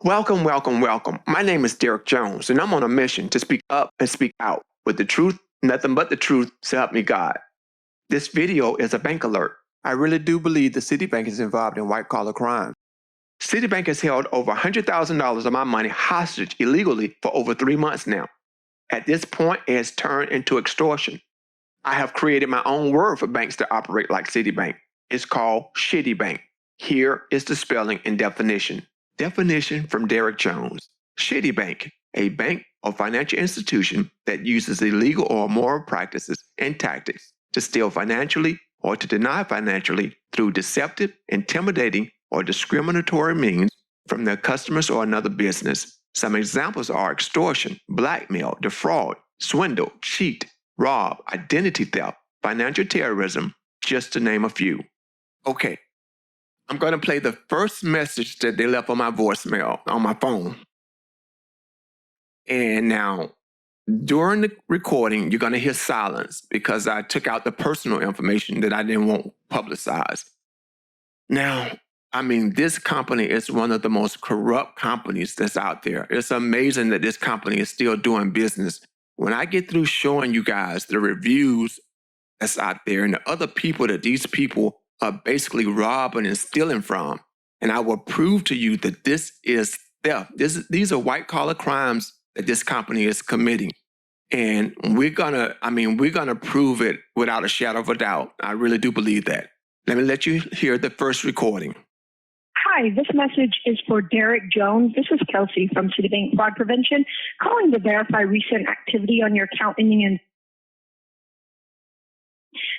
Welcome, welcome, welcome. My name is Derek Jones, and I'm on a mission to speak up and speak out with the truth, nothing but the truth, so help me God. This video is a bank alert. I really do believe the Citibank is involved in white-collar crime. Citibank has held over $100,000 of my money hostage illegally for over 3 months now. At this point, it has turned into extortion. I have created my own word for banks that operate like Citibank. It's called Shitty Bank. Here is the spelling and definition. Definition from Derek Jones. Shitty bank, a bank or financial institution that uses illegal or immoral practices and tactics to steal financially or to deny financially through deceptive, intimidating, or discriminatory means from their customers or another business. Some examples are extortion, blackmail, defraud, swindle, cheat, rob, identity theft, financial terrorism, just to name a few. Okay. I'm going to play the first message that they left on my voicemail on my phone. And now, during the recording, you're going to hear silence because I took out the personal information that I didn't want publicized. Now, this company is one of the most corrupt companies that's out there. It's amazing that this company is still doing business. When I get through showing you guys the reviews that's out there and the other people that these people are basically robbing and stealing from. And I will prove to you that this is theft. These are white-collar crimes that this company is committing. And we're gonna prove it without a shadow of a doubt. I really do believe that. Let me let you hear the first recording. Hi, this message is for Derek Jones. This is Kelsey from Citibank Fraud Prevention, calling to verify recent activity on your account ending in.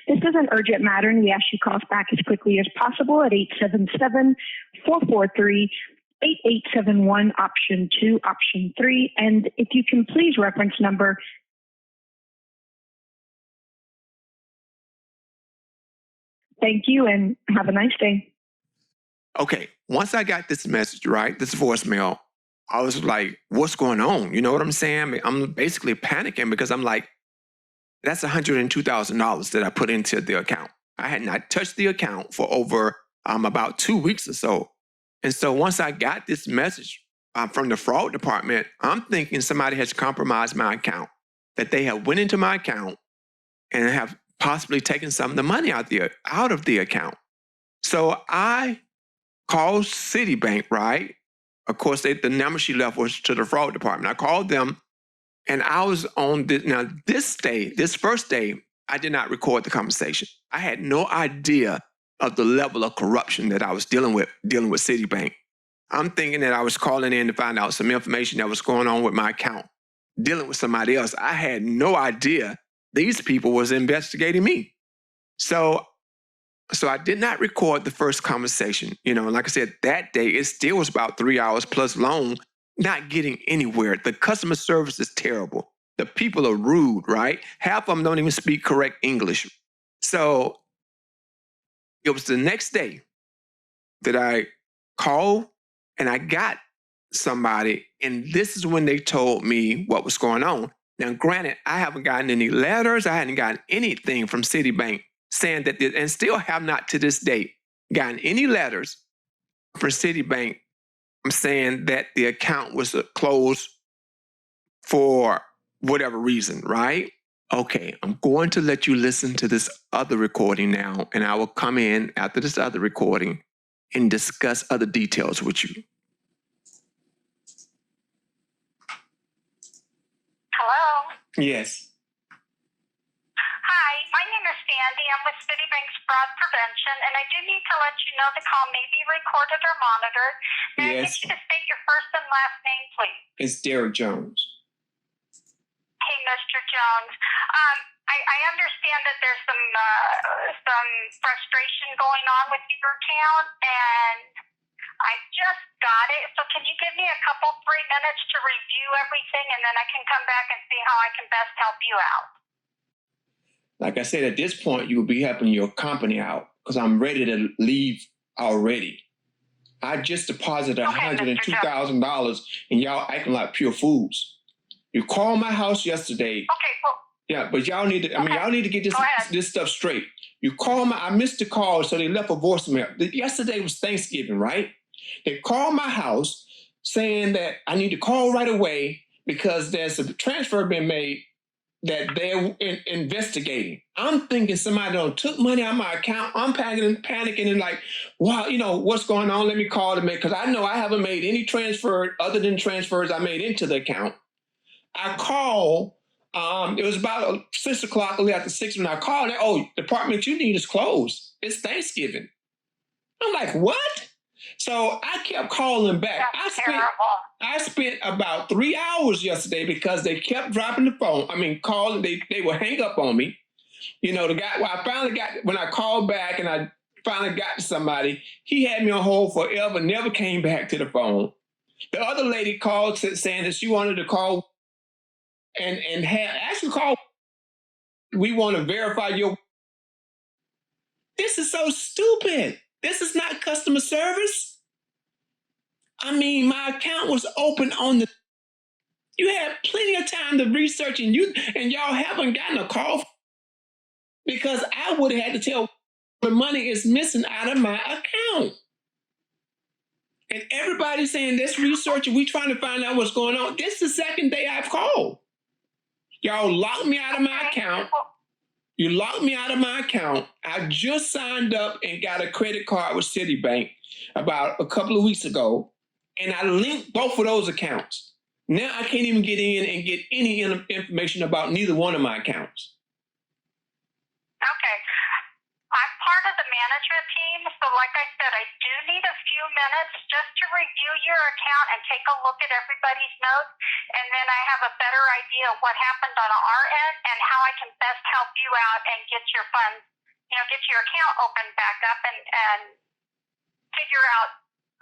This is an urgent matter, and we ask you call us back as quickly as possible at 877-443-8871, option 2, option 3. And if you can please reference number. Thank you, and have a nice day. Okay, once I got this message, right, this voicemail, I was like, what's going on? You know what I'm saying? I'm basically panicking because I'm like, that's $102,000 that I put into the account. I had not touched the account for over about 2 weeks or so. And so once I got this message from the fraud department, I'm thinking somebody has compromised my account, that they have went into my account and have possibly taken some of the money out of the account. So I called Citibank, right? Of course, the number she left was to the fraud department. I called them. And I was on this. Now, this first day, I did not record the conversation. I had no idea of the level of corruption that I was dealing with Citibank. I'm thinking that I was calling in to find out some information that was going on with my account, dealing with somebody else. I had no idea these people was investigating me. So I did not record the first conversation. Like I said, that day, it still was about 3 hours plus long, not getting anywhere. The customer service is terrible. The people are rude, right? Half of them don't even speak correct English. So it was the next day that I called and I got somebody, and this is when they told me what was going on. Now, granted, I haven't gotten any letters. I hadn't gotten anything from Citibank saying that, and still have not to this date gotten any letters from Citibank. I'm saying that the account was closed for whatever reason, right? Okay, I'm going to let you listen to this other recording now, and I will come in after this other recording and discuss other details with you. Hello? Yes. Hi, my name is Sandy. I'm with Citibank's Fraud Prevention, and I do need to let you know the call may be recorded or monitored. May I get you to state your first and last name, please? It's Derek Jones. Hey, Mr. Jones. I understand that there's some frustration going on with your account, and I just got it. So can you give me a couple, 3 minutes to review everything, and then I can come back and see how I can best help you out? Like I said, at this point, you will be helping your company out because I'm ready to leave already. I just deposited $102,000 and y'all acting like pure fools. You called my house yesterday. Okay, well. Yeah, but y'all need to, y'all need to get this stuff straight. You called I missed the call, so they left a voicemail. Yesterday was Thanksgiving, right? They called my house, saying that I need to call right away because there's a transfer being made that they're investigating. I'm thinking somebody done took money out of my account. I'm panicking and like, wow, you know, what's going on? Let me call them because I know I haven't made any transfer other than transfers I made into the account. I call. It was about 6 o'clock, a little after 6 when I called. Oh, the department you need is closed. It's Thanksgiving. I'm like, what? So I kept calling back. That's terrible. I spent about 3 hours yesterday because they kept dropping the phone. I mean, calling. They would hang up on me. You know, the guy. Well, I finally got when I called back and I finally got to somebody. He had me on hold forever. Never came back to the phone. The other lady called saying that she wanted to call and had actually called. We want to verify your. This is so stupid. This is not customer service. I mean, my account was open on the. You had plenty of time to research, and y'all haven't gotten a call because I would have had to tell the money is missing out of my account. And everybody's saying this research, and we trying to find out what's going on. This is the second day I've called. Y'all locked me out of my account. You locked me out of my account. I just signed up and got a credit card with Citibank about a couple of weeks ago, and I linked both of those accounts. Now I can't even get in and get any information about neither one of my accounts. Okay. I'm part of the management team, so like I said, I do need a few minutes just to review your account and take a look at everybody's notes, and then I have a better idea of what happened on our end and how I can best help you out and get your funds, get your account opened back up and figure out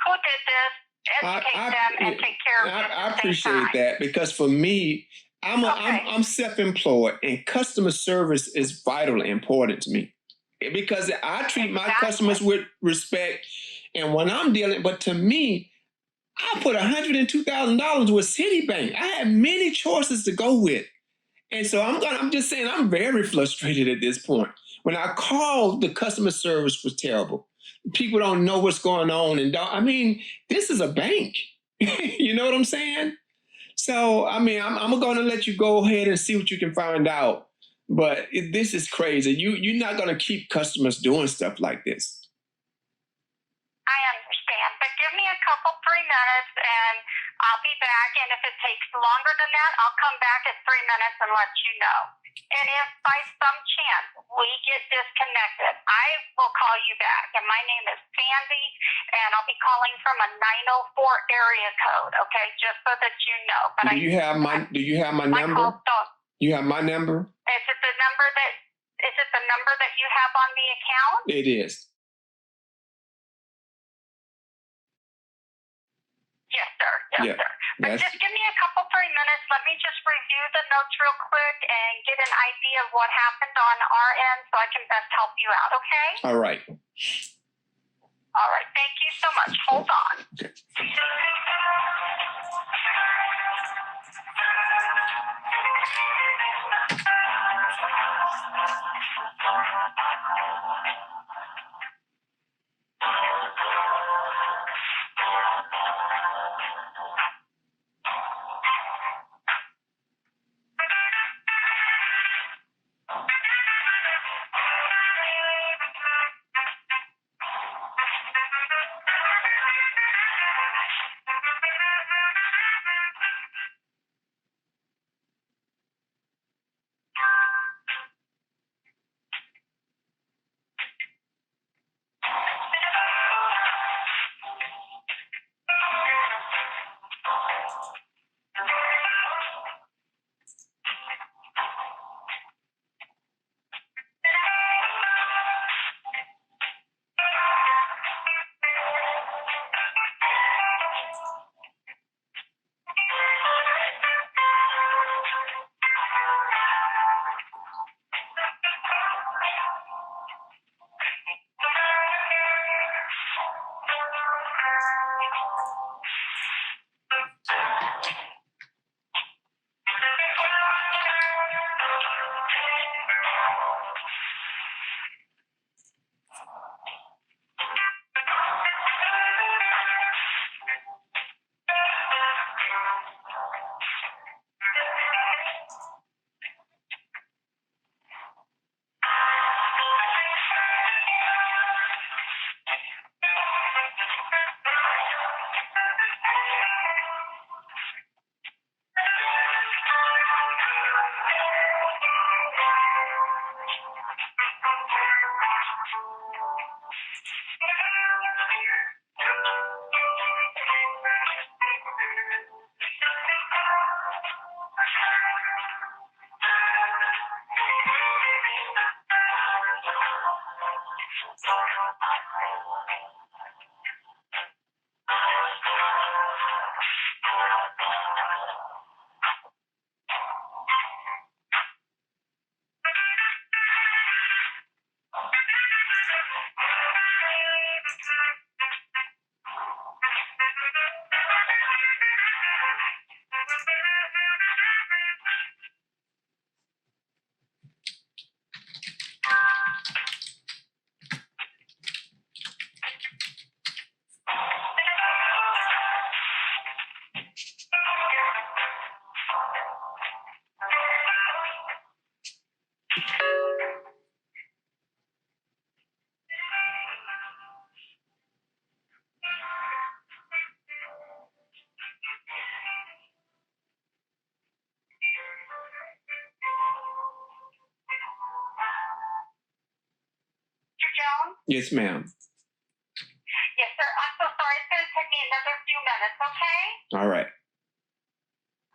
who did this, educate them, and take care of it. I appreciate that because for me, I'm self-employed and customer service is vitally important to me because I treat my customers with respect and when I'm dealing, but to me, I put $102,000 with Citibank. I have many choices to go with. And so I'm just saying I'm very frustrated at this point. When I called, the customer service was terrible. People don't know what's going on this is a bank. You know what I'm saying? So, I mean, I'm going to let you go ahead and see what you can find out. But this is crazy. You're not going to keep customers doing stuff like this. I understand, but give me a couple, 3 minutes, and I'll be back. And if it takes longer than that, I'll come back at 3 minutes and let you know. And if by some chance we get disconnected, I will call you back. And my name is Sandy, and I'll be calling from a 904 area code. Okay, just so that you know. But Do you have my number? You have my number? Is it the number that you have on the account? It is. Yes, sir. Yes, sir. But just give me a couple, 3 minutes. Let me just review the notes real quick and get an idea of what happened on our end so I can best help you out, okay? All right. All right. Thank you so much. Hold on. Okay. Yes, ma'am. Yes, sir. I'm so sorry. It's going to take me another few minutes, okay? All right.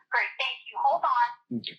Great. Thank you. Hold on. Okay.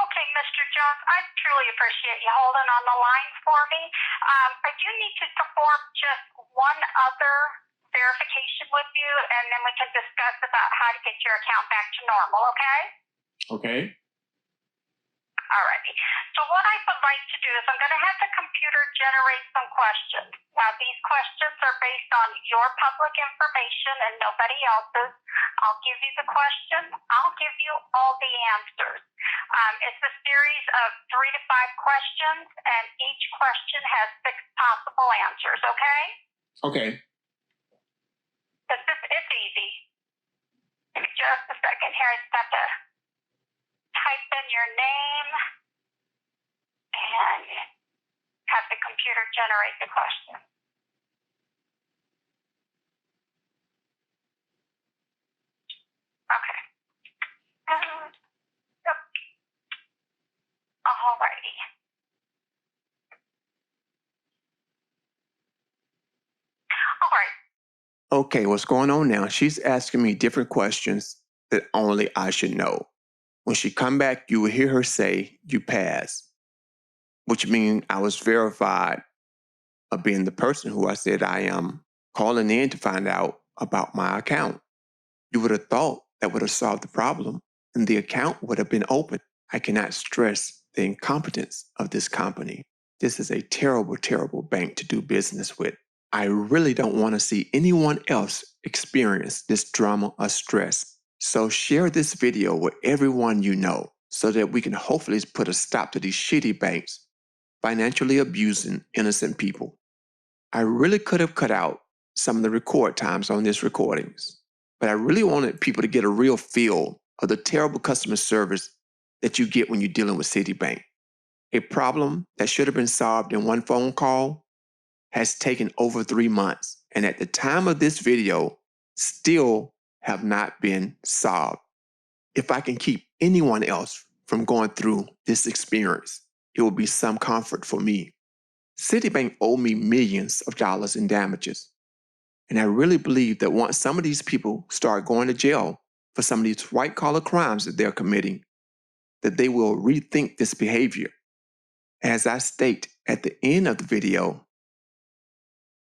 Okay, Mr. Jones, I truly appreciate you holding on the line for me. I do need to perform just one other verification with you, and then we can discuss about how to get your account back to normal, okay? Okay. Alrighty. So what I would like to do is I'm going to have the computer generate some questions. Now, these questions are based on your public information and nobody else's. I'll give you the question. I'll give you all the answers. It's a series of 3 to 5 questions, and each question has 6 possible answers, okay? Okay. It's easy. Give me just a second here. I just have to type in your name and have the computer generate the question. Okay. Yep. Okay, what's going on now? She's asking me different questions that only I should know. When she come back, you will hear her say, "You pass," which means I was verified of being the person who I said I am, calling in to find out about my account. You would have thought that would have solved the problem and the account would have been open. I cannot stress the incompetence of this company. This is a terrible, terrible bank to do business with. I really don't want to see anyone else experience this drama or stress. So share this video with everyone you know so that we can hopefully put a stop to these shitty banks financially abusing innocent people. I really could have cut out some of the record times on these recordings, but I really wanted people to get a real feel of the terrible customer service that you get when you're dealing with Citibank. A problem that should have been solved in one phone call has taken over 3 months, and at the time of this video, still have not been solved. If I can keep anyone else from going through this experience, it will be some comfort for me. Citibank owed me millions of dollars in damages. And I really believe that once some of these people start going to jail for some of these white collar crimes that they're committing, that they will rethink this behavior. As I state at the end of the video,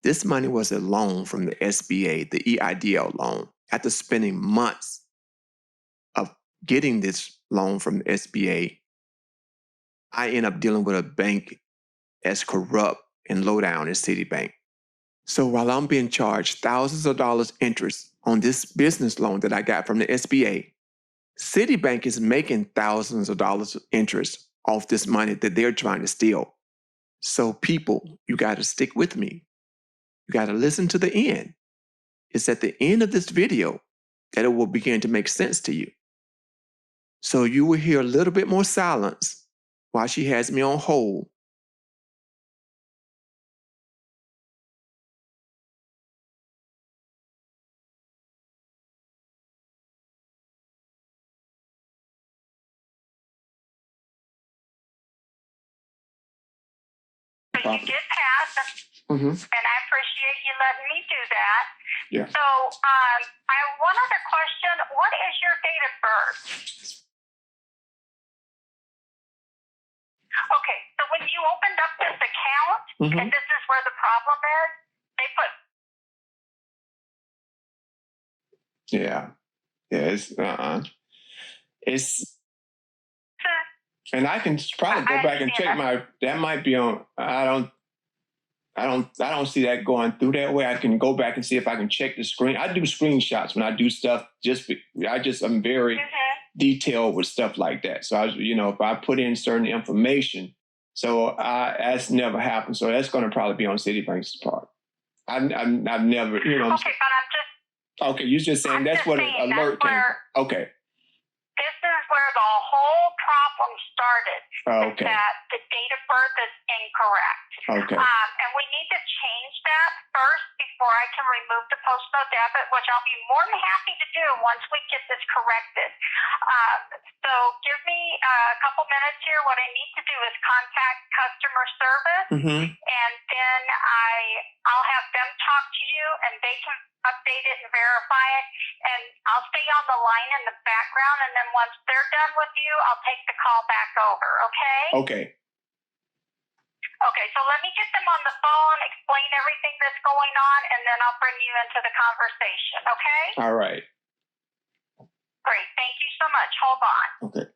this money was a loan from the SBA, the EIDL loan. After spending months of getting this loan from the SBA, I end up dealing with a bank as corrupt and low down as Citibank. So while I'm being charged thousands of dollars interest on this business loan that I got from the SBA, Citibank is making thousands of dollars of interest off this money that they're trying to steal. So people, you got to stick with me. You got to listen to the end. It's at the end of this video that it will begin to make sense to you. So you will hear a little bit more silence while she has me on hold. So you did pass, Mm-hmm. and I appreciate you letting me do that. Yeah. So I have one other question. What is your date of birth? Okay, so when you opened up this account, and this is where the problem is, they put Yeah. It's and I can probably go back and check that might be on. I don't see that going through that way. I can go back and see if I can check the screen. I do screenshots when I do stuff. I'm very detailed with stuff like that. So if I put in certain information, so that's never happened. So that's going to probably be on Citibank's part. I've never, Okay, but I'm just. Okay, you're just saying that's what an alert came. Okay. This is where the whole problem started. Okay. Is that the date of birth is incorrect. Okay. And we need to change that first before I can remove the post-no debit, which I'll be more than happy to do once we get this corrected. So give me a couple minutes here. What I need to do is contact customer service, and then I'll have them talk to you, and they can update it and verify it. And I'll stay on the line in the background, and then once they're done with you, I'll take the call back over, okay? Okay. Okay, so let me get them on the phone, explain everything that's going on, and then I'll bring you into the conversation, okay? All right. Great, thank you so much. Hold on. Okay.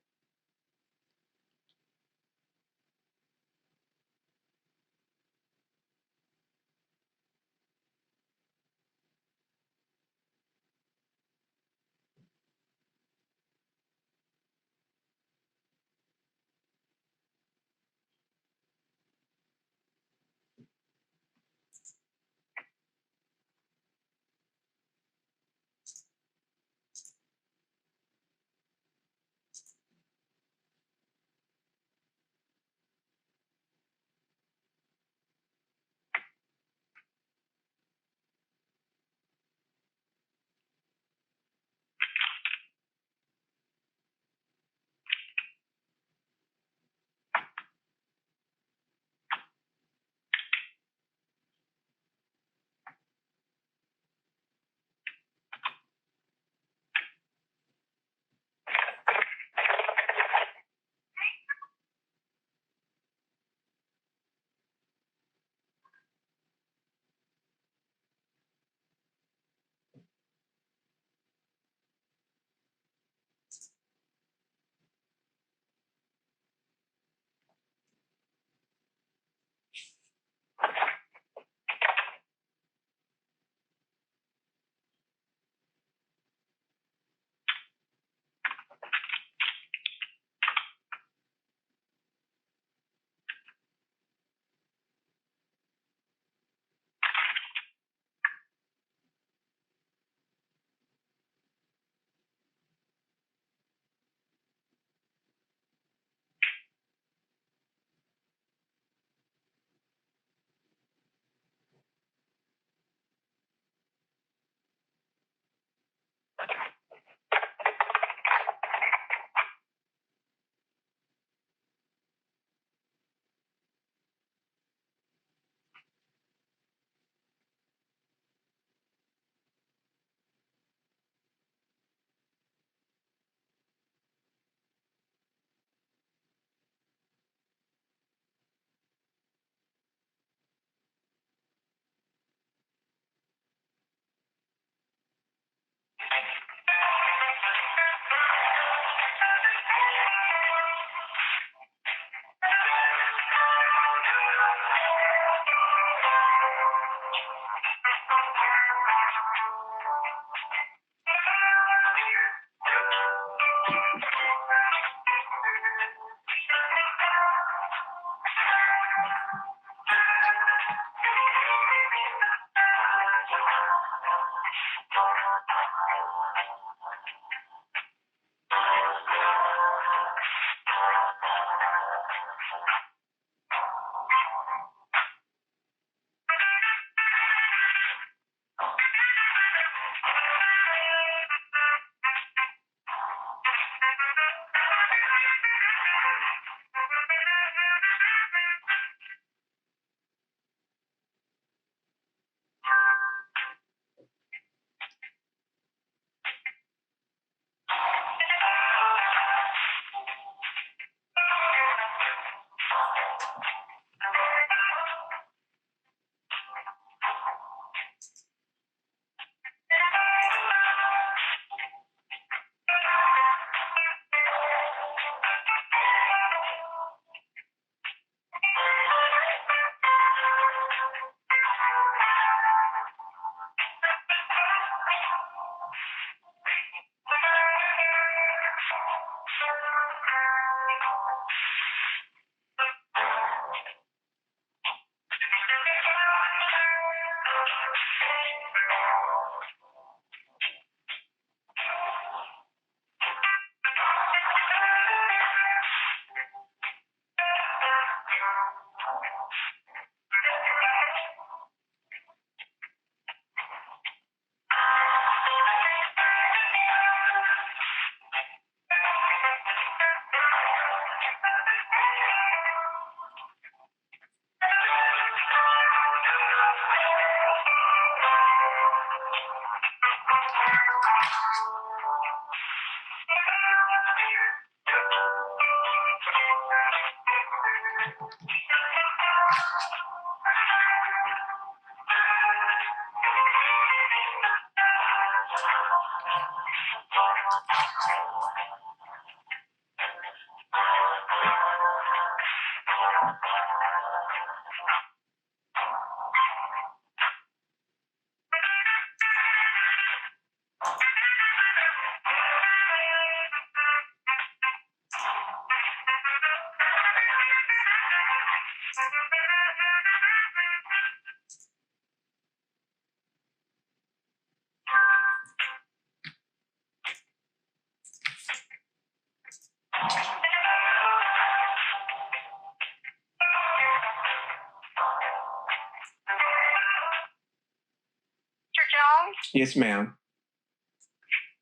Jones? Yes, ma'am.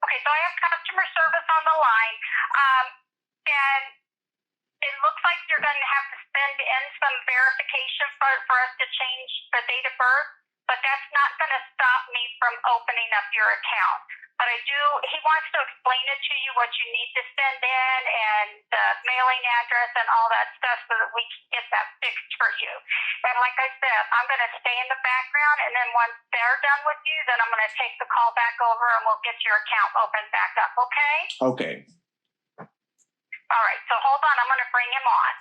Okay, so I have customer service on the line, and it looks like you're going to have to send in some verification for us to change the date of birth, but that's not going to stop me from opening up your account. But he wants to explain it to you what you need to send in and the mailing address and all that stuff so that we can get that fixed for you. And like I said, I'm going to stay in the background, and then once they're done with you, then I'm going to take the call back over and we'll get your account opened back up, okay? Okay. All right, so hold on. I'm going to bring him on.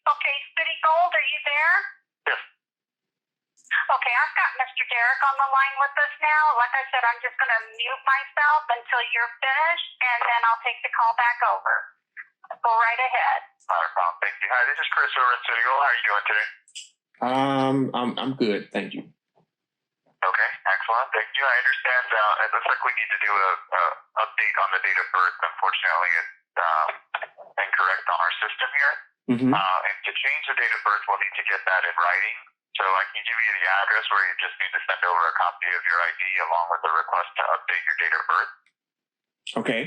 Okay, City Gold, are you there? Yes. Okay, I've got Mr. Derek on the line with us now. Like I said, I'm just going to mute myself until you're finished, and then I'll take the call back over. Go right ahead. Not a problem. Thank you. Hi, this is Chris over at City Gold. How are you doing today? I'm good, thank you. Okay, excellent. Thank you. I understand. It looks like we need to do a update on the date of birth. Unfortunately, it's incorrect on our system here. Mm-hmm. And to change the date of birth, we'll need to get that in writing. So I can give you the address where you just need to send over a copy of your ID along with the request to update your date of birth. Okay.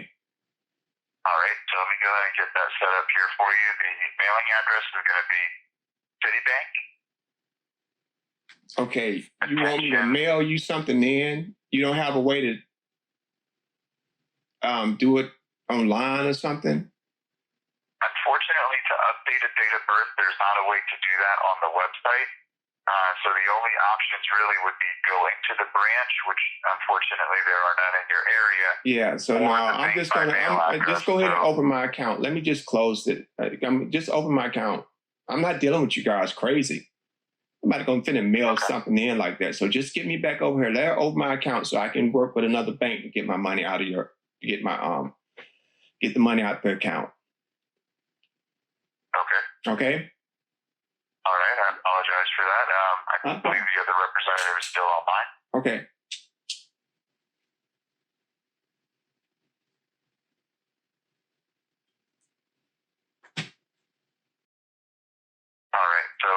All right, so let me go ahead and get that set up here for you. The mailing address is going to be Citibank. Okay. You want me to mail you something in? You don't have a way to do it online or something? Unfortunately, to update a date of birth, there's not a way to do that on the website. So the only options really would be going to the branch, which unfortunately there are none in your area. Yeah. So no, I'm just just go ahead and open my account. Let me just close it. Just open my account. I'm not dealing with you guys crazy. I'm not going to finna mail something in like that. So just get me back over here. Let her open my account so I can work with another bank to get my money out of get the money out the account. Okay. Okay. All right. I apologize for that. I believe the other representative is still online. Okay. All right. So,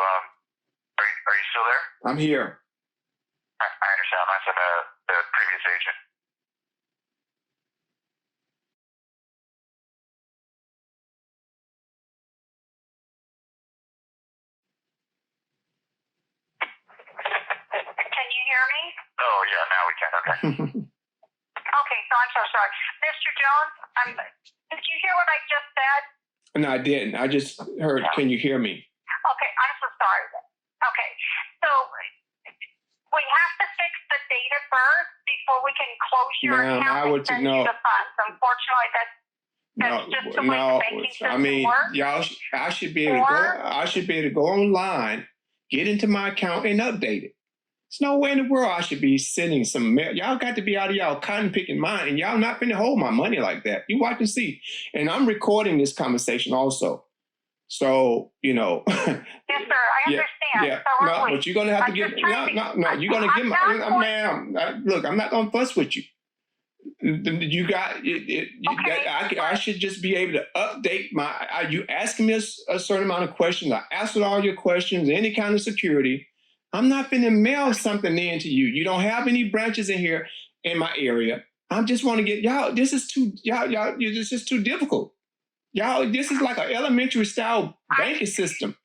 are you still there? I'm here. I understand. That's the previous agent. Can you hear me? Oh, yeah, now we can. Okay. Okay, so I'm so sorry. Mr. Jones, did you hear what I just said? No, I didn't. I just heard, can you hear me? Okay, I'm so sorry. Okay, so we have to fix the date of birth before we can close your account and send you the funds. Unfortunately, that's just the way the banking system works. Y'all, I should be able to go online, get into my account, and update it. There's no way in the world I should be sending some mail. Y'all got to be out of y'all cotton picking mind, and y'all not finna hold my money like that. You watch and see. And I'm recording this conversation also. So, you know. Yes, sir. I understand. Yeah. No, but you're gonna have to give. No. You're gonna give my ma'am. Look, I'm not gonna fuss with you. You got it. Okay. I should just be able to update my. You asking me a certain amount of questions. I answered all your questions. Any kind of security. I'm not finna mail something in to you. You don't have any branches in here in my area. I just want to get y'all. This is too This is too difficult. Y'all, this is like an elementary style banking system.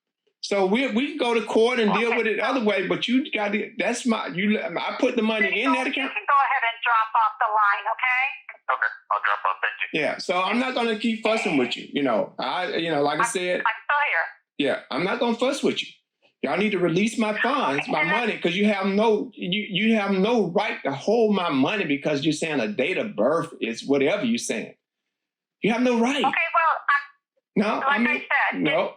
So we can go to court and deal with it the other way. But you got to. I put the money in that account. You can go ahead and drop off the line, okay? Okay, I'll drop off. Thank you. Yeah. So I'm not gonna keep fussing with you. Like I said. I'm still here. Yeah, I'm not gonna fuss with you. Y'all need to release my funds, my money, because you have no right to hold my money because you're saying a date of birth is whatever you're saying. You have no right. Okay, well, I said, Mr.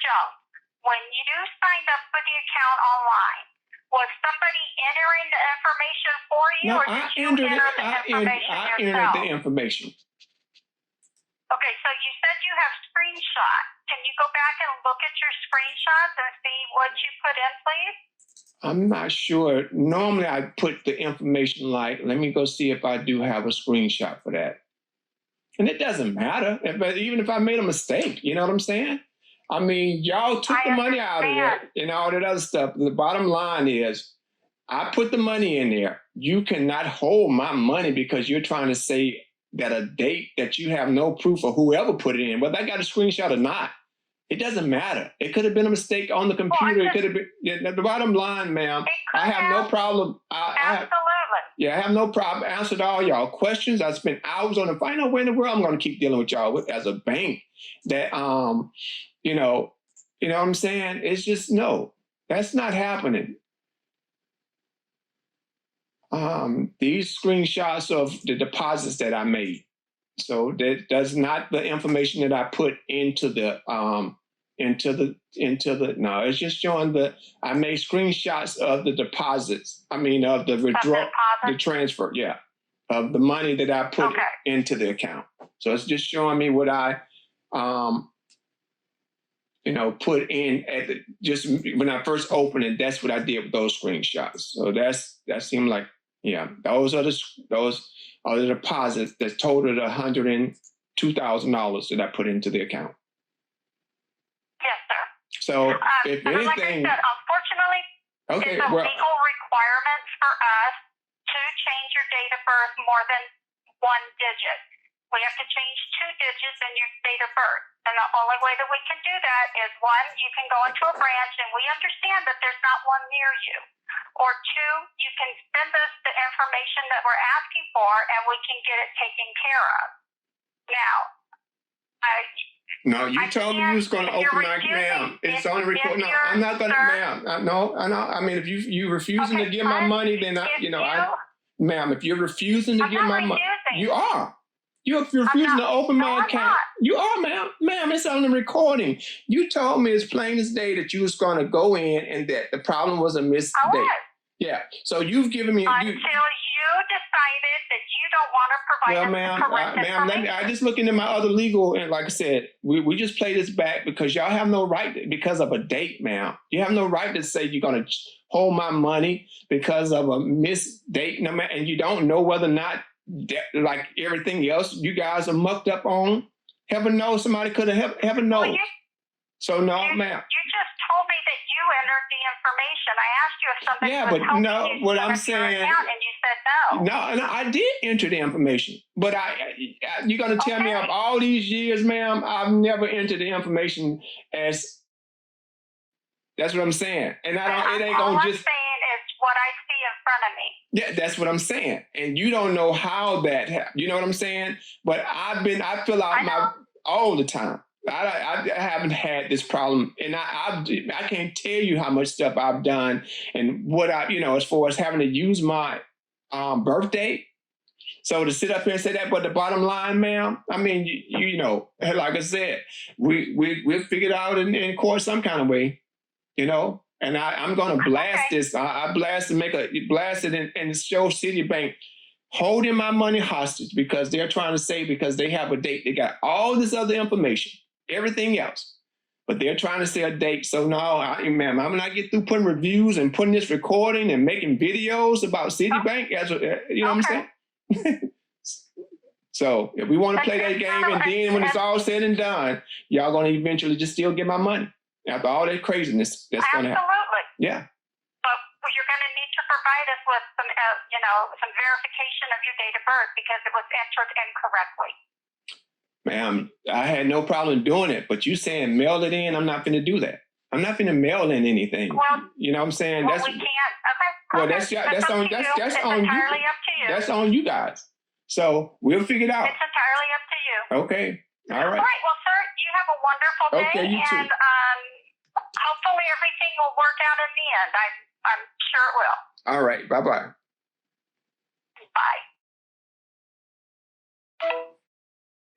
Jones, when you signed up for the account online, was somebody entering the information for you, or did you enter the information yourself? I entered the information. Okay, so you said you have screenshots. Can you go back and look at your screenshots and see what you put in, please? I'm not sure. Normally I put the information let me go see if I do have a screenshot for that. And it doesn't matter. But even if I made a mistake, you know what I'm saying? I mean, y'all took the money out of there and all that other stuff. The bottom line is, I put the money in there. You cannot hold my money because you're trying to say that a date that you have no proof of whoever put it in, whether I got a screenshot or not. It doesn't matter. It could have been a mistake on the computer. It could have been. The bottom line, ma'am, I have no problem. Absolutely. I have no problem. Answered all y'all questions. I spent hours on the phone. I know where in the world I'm going to keep dealing with y'all with as a bank. That you know what I'm saying? It's just no, that's not happening. These screenshots of the deposits that I made. So that does not the information that I put into the no, it's just showing I made screenshots of the deposits. I mean of the withdrawal, the transfer, yeah, of the money that I put into the account. So it's just showing me what I put in just when I first opened it. That's what I did with those screenshots. So that seemed like, yeah, those are the deposits that totaled $102,000 that I put into the account. Yes, sir. So if anything, like I said, unfortunately, it's a legal requirement for us to change your date of birth more than one digit. We have to change 2 digits in your date of birth. And the only way that we can do that is, 1, you can go into a branch and we understand that there's not one near you. Or 2, you can send us the information that we're asking for and we can get it taken care of. Now, no, you told me you was going to open my, ma'am. It's on the record. No, I'm not going to, ma'am. No. I mean, if you refusing to give my money, then ma'am, if you're refusing to give my money, you are. You're refusing to open my account. You are, ma'am. Ma'am, it's on the recording. You told me as plain as day that you was going to go in and that the problem was a missed date. Yeah. So you've given me until you decided that you don't want to provide us the correct information. I just look into my other legal, and like I said, we just play this back because y'all have no right because of a date, ma'am. You have no right to say you're going to hold my money because of a missed date, and you don't know whether or not, like everything else you guys are mucked up on. Heaven knows somebody could have, heaven knows. So no, ma'am. You just told me that you entered the information. I asked you if somebody was helping you what I'm set up your saying, account, and you said no. No, I did enter the information, but you're going to tell me of all these years, ma'am, I've never entered the information as. That's what I'm saying, and it ain't gonna just. I'm saying is what I see in front of me. Yeah, that's what I'm saying, and you don't know how that happened. You know what I'm saying? But I fill out all the time. I haven't had this problem, and I can't tell you how much stuff I've done and what as far as having to use my birthday. So to sit up here and say that, but the bottom line, ma'am, I mean, you know, like I said, we'll figure it out in court some kind of way, And I'm going to blast this. I blast it and show Citibank holding my money hostage because they're trying to say because they have a date. They got all this other information, everything else, but they're trying to say a date. So no, ma'am, I'm not get through putting reviews and putting this recording and making videos about Citibank. You know what I'm saying? So if we want to play that game, and then when it's all said and done, y'all going to eventually just still get my money after all that craziness that's going to happen. Absolutely. Yeah. But you're going to need to provide us with some, some verification of your date of birth because it was entered incorrectly. Ma'am, I had no problem doing it, but you saying mail it in, I'm not going to do that. I'm not going to mail in anything. Well, you know what I'm saying? Well, we can't. Okay. Well, that's on you. Entirely up to you. That's on you guys. So we'll figure it out. It's entirely up to you. Okay. All right. All right. Well, sir, you have a wonderful day. Okay, you too. And hopefully everything will work out in the end. I'm sure it will. All right. Bye-bye. Bye.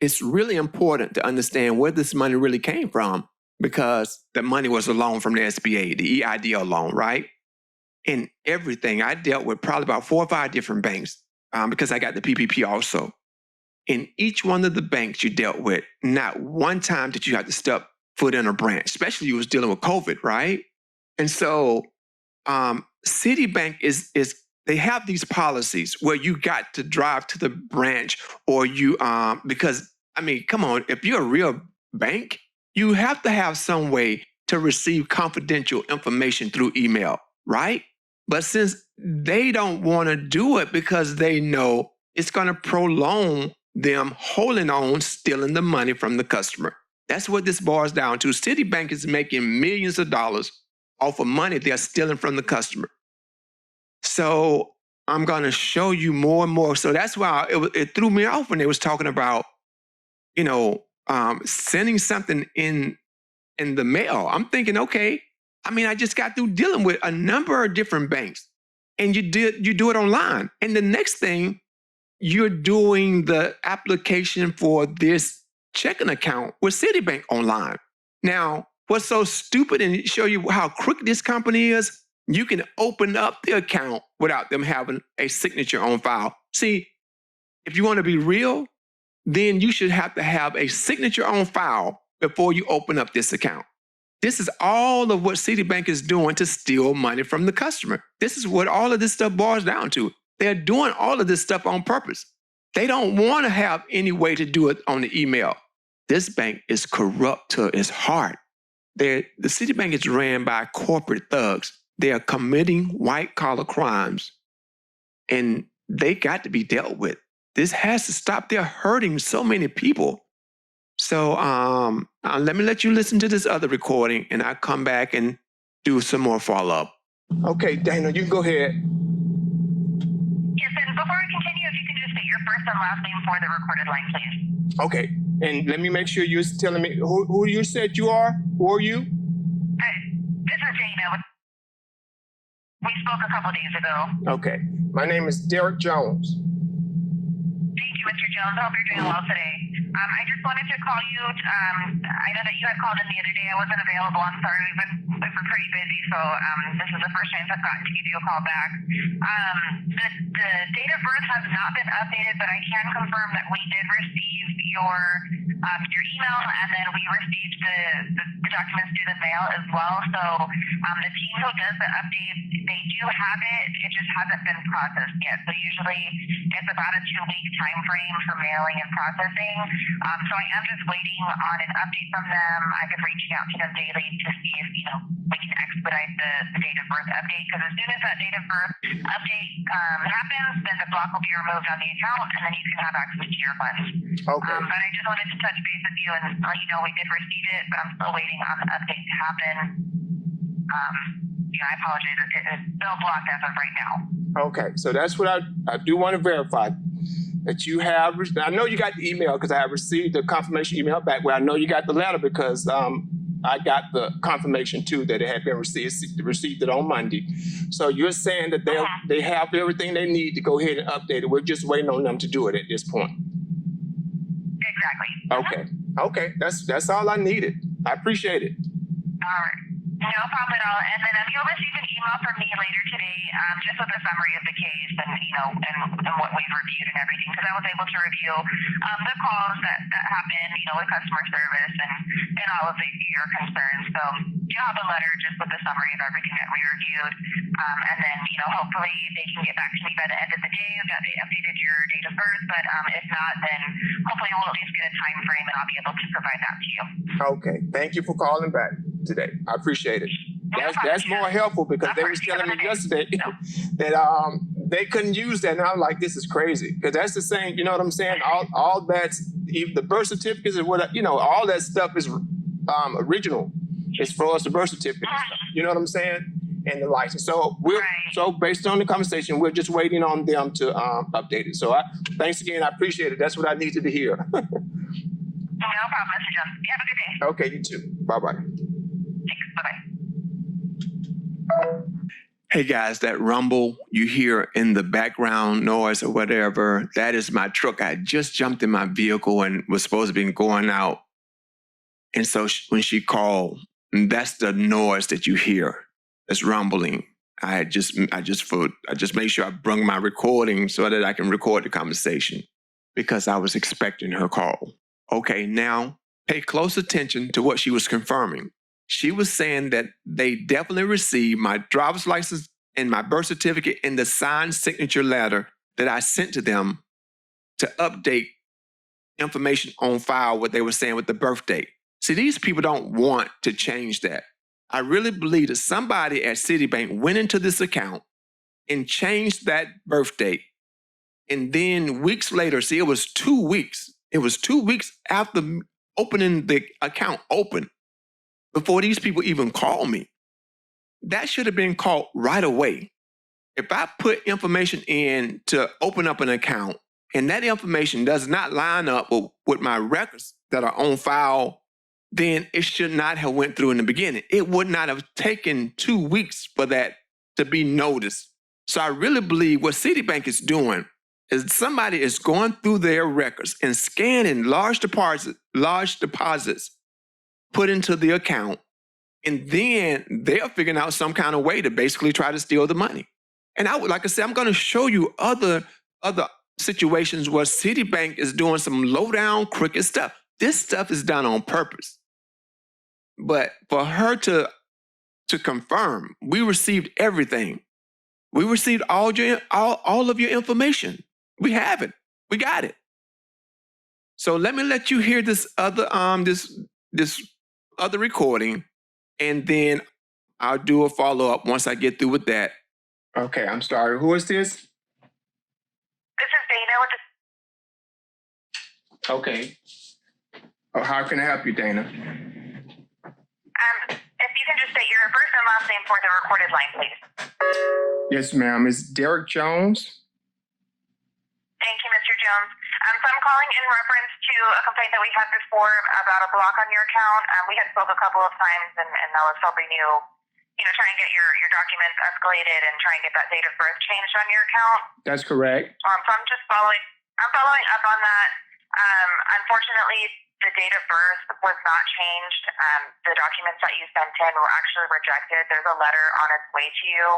It's really important to understand where this money really came from because the money was a loan from the SBA, the EIDL loan, right? And everything. I dealt with probably about 4 or 5 different banks because I got the PPP also. In each one of the banks you dealt with, not one time did you have to step foot in a branch, especially you was dealing with COVID, right? And so Citibank is they have these policies where you got to drive to the branch, or you because I mean, come on, if you're a real bank, you have to have some way to receive confidential information through email, right? But since they don't want to do it because they know it's going to prolong them holding on, stealing the money from the customer. That's what this boils down to. Citibank is making millions of dollars off of money they're stealing from the customer. So I'm going to show you more and more. So that's why it threw me off when they was talking about, sending something in the mail. I'm thinking, okay, I mean, I just got through dealing with a number of different banks, and you do it online. And the next thing, you're doing the application for this checking account with Citibank online. Now, what's so stupid, and show you how crooked this company is, you can open up the account without them having a signature on file. See, if you want to be real, then you should have to have a signature on file before you open up this account. This is all of what Citibank is doing to steal money from the customer. This is what all of this stuff boils down to. They're doing all of this stuff on purpose. They don't want to have any way to do it on the email. This bank is corrupt to its heart. The Citibank is ran by corporate thugs. They are committing white-collar crimes, and they got to be dealt with. This has to stop. They're hurting so many people. So let me let you listen to this other recording, and I'll come back and do some more follow-up. Okay, Dana, you can go ahead. Yes, and before we continue, if you can just state your first and last name for the recorded line, please. Okay, and let me make sure you're telling me who you said you are. Who are you? This is Dana. We spoke a couple days ago. Okay, my name is Derek Jones. Thank you, Mr. Jones. I hope you're doing well today. I just wanted to call you. I know that you had called in the other day. I wasn't available. I'm sorry. We've been pretty busy, so this is the first chance I've gotten to give you a call back. The date of birth has not been updated, but I can confirm that we did receive your email, and then we received the documents through the mail as well. So the team who does the update, they do have it. It just hasn't been processed yet. So usually it's about a 2-week time frame for mailing and processing. So I am just waiting on an update from them. I've been reaching out to them daily to see if we can expedite the date of birth update, because as soon as that date of birth update happens, then the block will be removed on the account, and then you can have access to your funds. Okay. But I just wanted to touch base with you and let you know we did receive it, but I'm still waiting on the update to happen. I apologize. It's still blocked as of right now. Okay, so that's what I do want to verify. That you have, I know you got the email because I have received the confirmation email back. Well, I know you got the letter because I got the confirmation too that it had been received it on Monday. So you're saying that they have everything they need to go ahead and update it. We're just waiting on them to do it at this point. Exactly. Okay, that's all I needed. I appreciate it. All right. No problem at all. And then you'll receive an email from me later today, just with a summary of the case and and what we've reviewed and everything, because I was able to review the calls that happened, with customer service and all of your concerns. So you'll have a letter just with a summary of everything that we reviewed, and then hopefully they can get back to me by the end of the day that they updated your date of birth. But if not, then hopefully we'll at least get a time frame and I'll be able to provide that to you. Okay, thank you for calling back today. I appreciate it. That's more helpful because they was telling me yesterday that they couldn't use that, and I'm like, this is crazy because that's the same. You know what I'm saying? All that's the birth certificates and what all that stuff is original as far as the birth certificate. And stuff, you know what I'm saying? And the license. So so based on the conversation, we're just waiting on them to update it. So thanks again. I appreciate it. That's what I needed to hear. No problem, Mr. Jones. You have a good day. Okay, you too. Bye-bye. Thanks. Bye-bye. Hey guys, that rumble you hear in the background noise or whatever, that is my truck. I just jumped in my vehicle and was supposed to be going out. And so when she called, that's the noise that you hear. It's rumbling. I just made sure I brought my recording so that I can record the conversation because I was expecting her call. Okay, now pay close attention to what she was confirming. She was saying that they definitely received my driver's license and my birth certificate and the signed signature letter that I sent to them to update information on file, what they were saying with the birth date. See, these people don't want to change that. I really believe that somebody at Citibank went into this account and changed that birth date. And then weeks later, see, it was 2 weeks. It was 2 weeks after opening the account open before these people even called me. That should have been called right away. If I put information in to open up an account and that information does not line up with my records that are on file, then it should not have went through in the beginning. It would not have taken 2 weeks for that to be noticed. So I really believe what Citibank is doing is somebody is going through their records and scanning large deposits put into the account, and then they're figuring out some kind of way to basically try to steal the money. And like I said, I'm going to show you other situations where Citibank is doing some low down crooked stuff. This stuff is done on purpose. But for her to confirm, we received everything. We received all of your information. We have it. We got it. So let me let you hear this other this other recording, and then I'll do a follow-up once I get through with that. Okay, I'm sorry. Who is this? This is Dana with the... Okay. Oh, how can I help you, Dana? If you can just state your first and last name for the recorded line, please. Yes, ma'am. It's Derek Jones. Thank you, Mr. Jones. So I'm calling in reference to a complaint that we had before about a block on your account. We had spoke a couple of times, and I was helping you, try and get your documents escalated and try and get that date of birth changed on your account. That's correct. So I'm just following up on that. Unfortunately, the date of birth was not changed. The documents that you sent in were actually rejected. There's a letter on its way to you.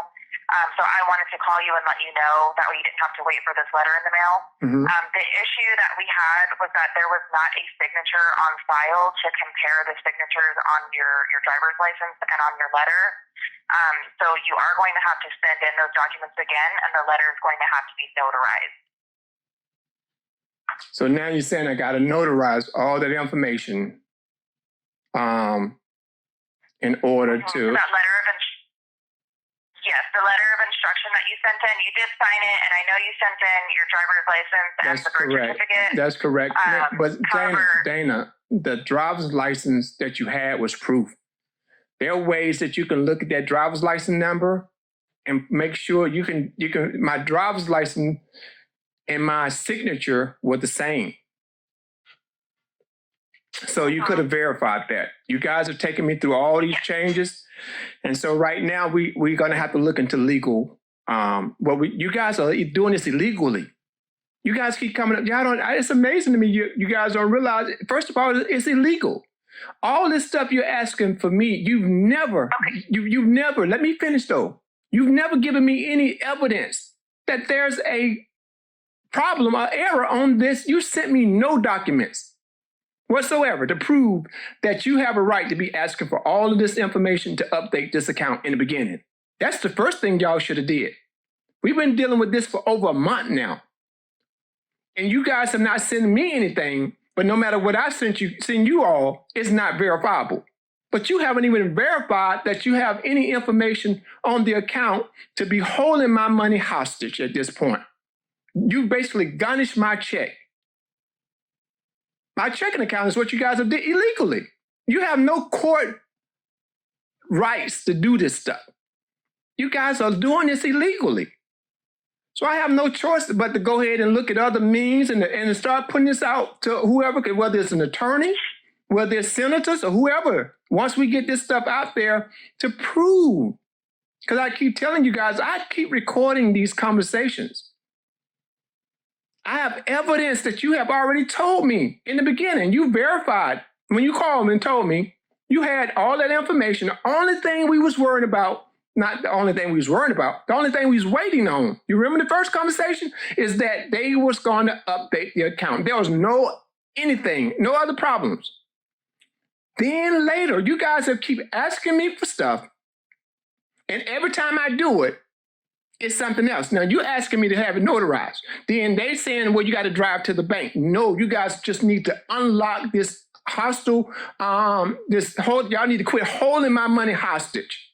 So I wanted to call you and let you know that way you didn't have to wait for this letter in the mail. Mm-hmm. The issue that we had was that there was not a signature on file to compare the signatures on your driver's license and on your letter. So you are going to have to send in those documents again, and the letter is going to have to be notarized. So now you're saying I got to notarize all that information in order to... That letter of Yes, the letter of instruction that you sent in, you did sign it, and I know you sent in your driver's license and the birth certificate. That's correct. But Dana, the driver's license that you had was proof. There are ways that you can look at that driver's license number and make sure you can. My driver's license and my signature were the same. So you could have verified that. You guys have taken me through all these changes. And so right now we're going to have to look into legal. You guys are doing this illegally. You guys keep coming up. It's amazing to me. You guys don't realize, first of all, it's illegal. All this stuff you're asking for me, you've never, let me finish though. You've never given me any evidence that there's a problem or error on this. You sent me no documents whatsoever to prove that you have a right to be asking for all of this information to update this account in the beginning. That's the first thing y'all should have did. We've been dealing with this for over a month now. And you guys have not sent me anything, but no matter what I send you all, it's not verifiable. But you haven't even verified that you have any information on the account to be holding my money hostage at this point. You basically garnished my check. My checking account is what you guys have did illegally. You have no court rights to do this stuff. You guys are doing this illegally. So I have no choice but to go ahead and look at other means and start putting this out to whoever, whether it's an attorney, whether it's senators or whoever, once we get this stuff out there to prove. Because I keep telling you guys, I keep recording these conversations. I have evidence that you have already told me in the beginning. You verified when you called me and told me you had all that information. The only thing we was worried about, not the only thing we was worried about, the only thing we was waiting on, you remember the first conversation, is that they was going to update the account. There was no other problems. Then later, you guys have keep asking me for stuff. And every time I do it, It's something else. Now you're asking me to have it notarized. Then they saying, well, you got to drive to the bank. No, you guys just need to unlock this hostile, y'all need to quit holding my money hostage.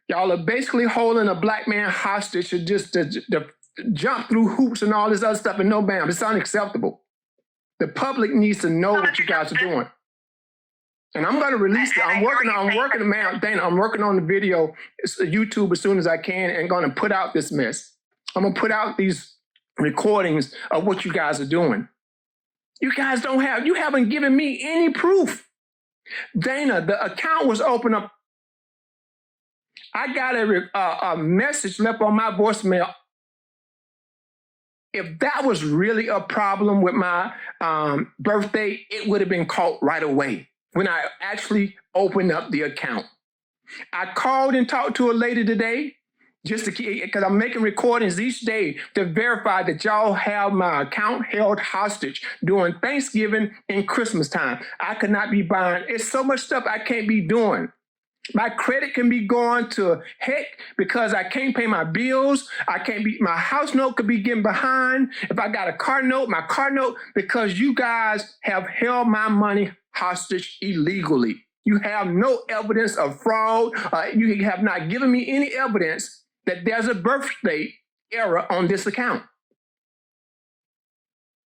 Y'all are basically holding a black man hostage to just to jump through hoops and all this other stuff. And no, ma'am, it's unacceptable. The public needs to know what you guys are doing. And I'm going to release it. I'm working on the video, YouTube, as soon as I can, and going to put out this mess. I'm going to put out these recordings of what you guys are doing. You haven't given me any proof. Dana, the account was open up. I got a message left on my voicemail. If that was really a problem with my birthday, it would have been caught right away when I actually opened up the account. I called and talked to a lady today just to keep, because I'm making recordings each day to verify that y'all have my account held hostage during Thanksgiving and Christmas time. I could not be buying. It's so much stuff I can't be doing. My credit can be going to heck because I can't pay my bills. My house note could be getting behind. If I got a car note, my car note, because you guys have held my money hostage illegally. You have no evidence of fraud. You have not given me any evidence that there's a birthday error on this account.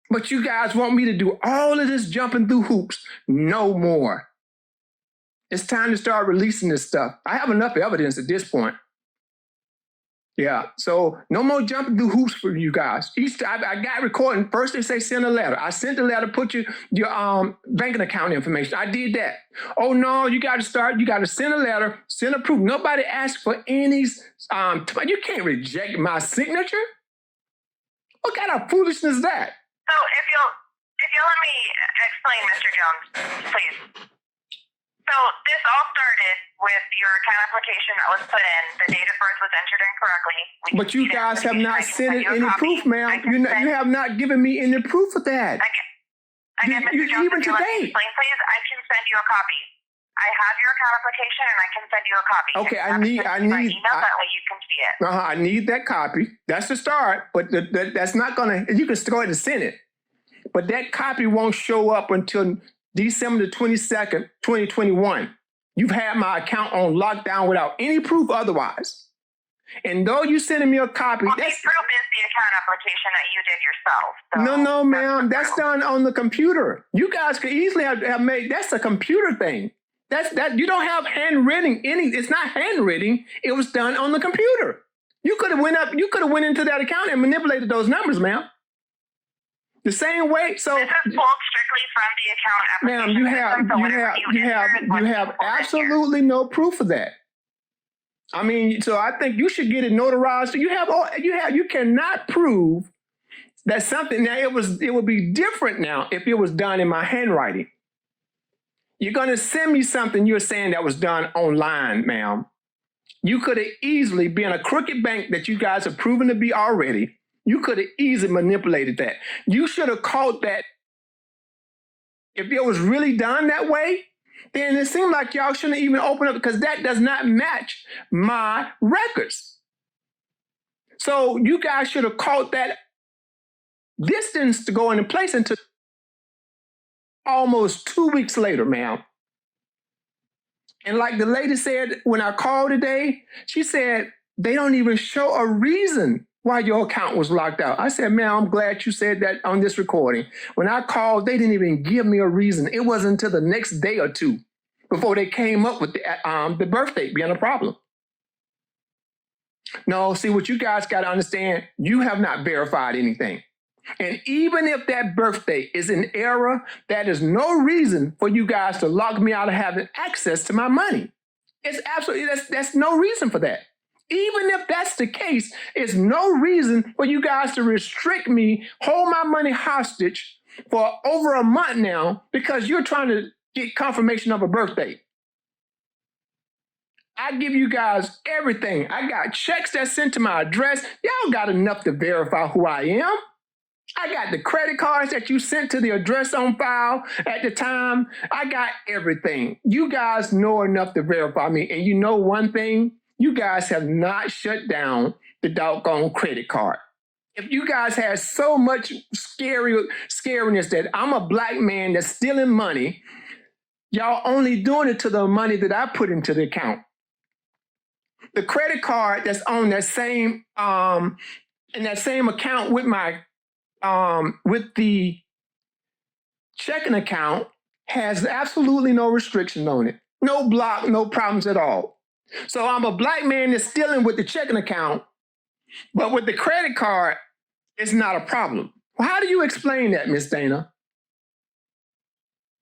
But you guys want me to do all of this jumping through hoops. No more. It's time to start releasing this stuff. I have enough evidence at this point. Yeah, so no more jumping through hoops for you guys. I got recording. First they say send a letter. I sent the letter, put your banking account information. I did that. Oh no, you got to send a letter, send a proof. Nobody asked for any, you can't reject my signature. What kind of foolishness is that? So if you'll let me explain, Mr. Jones, please. So this all started with your account application that was put in. The date of birth was entered incorrectly. But you guys have not sent it any proof, ma'am. You have not given me any proof of that. Again, Mr. Jones, even if you let today. me explain, please, I can send you a copy. I have your account application and I can send you a copy. Okay, I need email, that way you can see it. I need that copy. That's the start, but that's not gonna. You can go ahead and send it, but that copy won't show up until December the 22nd, 2021. You've had my account on lockdown without any proof otherwise. And though you sending me a copy, well, the proof is the account application that you did yourself. So no, ma'am, that's done on the computer. You guys could easily have made, that's a computer thing. That you don't have handwriting. It's not handwriting. It was done on the computer. You could have went into that account and manipulated those numbers, ma'am. The same way. So this is pulled strictly from the account application. Ma'am, you have absolutely no proof of that. I mean, so I think you should get it notarized. You cannot prove that something. Now it would be different now if it was done in my handwriting. You're going to send me something you're saying that was done online, ma'am. You could have easily been a crooked bank that you guys have proven to be already. You could have easily manipulated that. You should have caught that. If it was really done that way, then it seemed like y'all shouldn't even open up because that does not match my records. So you guys should have caught that distance to go into place until almost 2 weeks later, ma'am. And like the lady said when I called today, she said they don't even show a reason why your account was locked out. I said, man, I'm glad you said that on this recording. When I called, they didn't even give me a reason. It wasn't until the next day or two before they came up with the birth date being a problem. No, see, what you guys got to understand, you have not verified anything. And even if that birth date is an error, that is no reason for you guys to lock me out of having access to my money. It's absolutely, that's no reason for that. Even if that's the case, it's no reason for you guys to restrict me, hold my money hostage for over a month now because you're trying to get confirmation of a birthday. I give you guys everything. I got checks that's sent to my address. Y'all got enough to verify who I am. I got the credit cards that you sent to the address on file at the time. I got everything. You guys know enough to verify me. And you know one thing? you guys have not shut down the doggone credit card. If you guys had so much scariness that I'm a black man that's stealing money, y'all only doing it to the money that I put into the account. The credit card that's on that same in that same account with my with the checking account has absolutely no restrictions on it. No block, no problems at all. So I'm a black man that's stealing with the checking account, but with the credit card, it's not a problem. Well, how do you explain that, Miss Dana?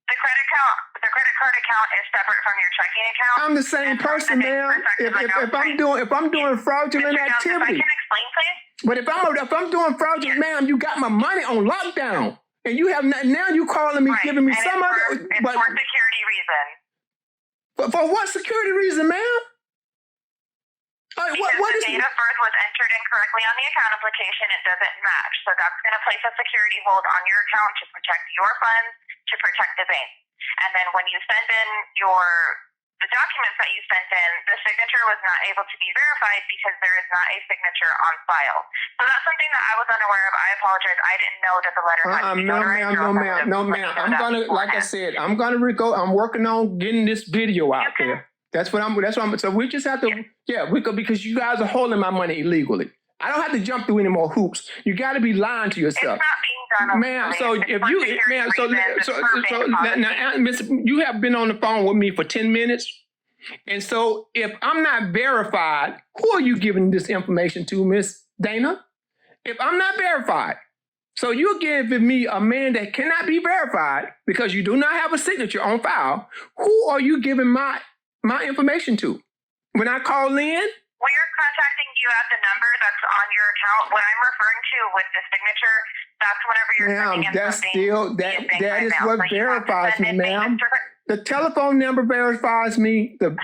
The credit card account is separate from your checking account. I'm the same person, ma'am. If I'm doing fraudulent activity, If I can explain, please. but if I'm doing fraudulent, ma'am, you got my money on lockdown, and you have not, now you calling me, giving me and some it's other. for security reasons. But for what security reason, ma'am? What Because is the date of birth was entered incorrectly on the account application, it doesn't match. So that's going to place a security hold on your account to protect your funds, to protect the bank. And then when you send in the documents that you sent in, the signature was not able to be verified because there is not a signature on file. So that's something that I was unaware of. I apologize. I didn't know that the letter had to be notarized. No, ma'am. I'm gonna, like I said, I'm gonna go. I'm working on getting this video out there. That's what I'm. So we just have to, because you guys are holding my money illegally. I don't have to jump through any more hoops. You got to be lying to yourself. It's not being done, ma'am. So if you, ma'am, now, Miss, you have been on the phone with me for 10 minutes, and so if I'm not verified, who are you giving this information to, Miss Dana? If I'm not verified, so you're giving me a man that cannot be verified because you do not have a signature on file. Who are you giving my information to? When I call in? We're contacting you at the number that's on your account. What I'm referring to with the signature, that's whenever you're sending in that's something. still that is what verifies me, ma'am. The telephone number verifies me. The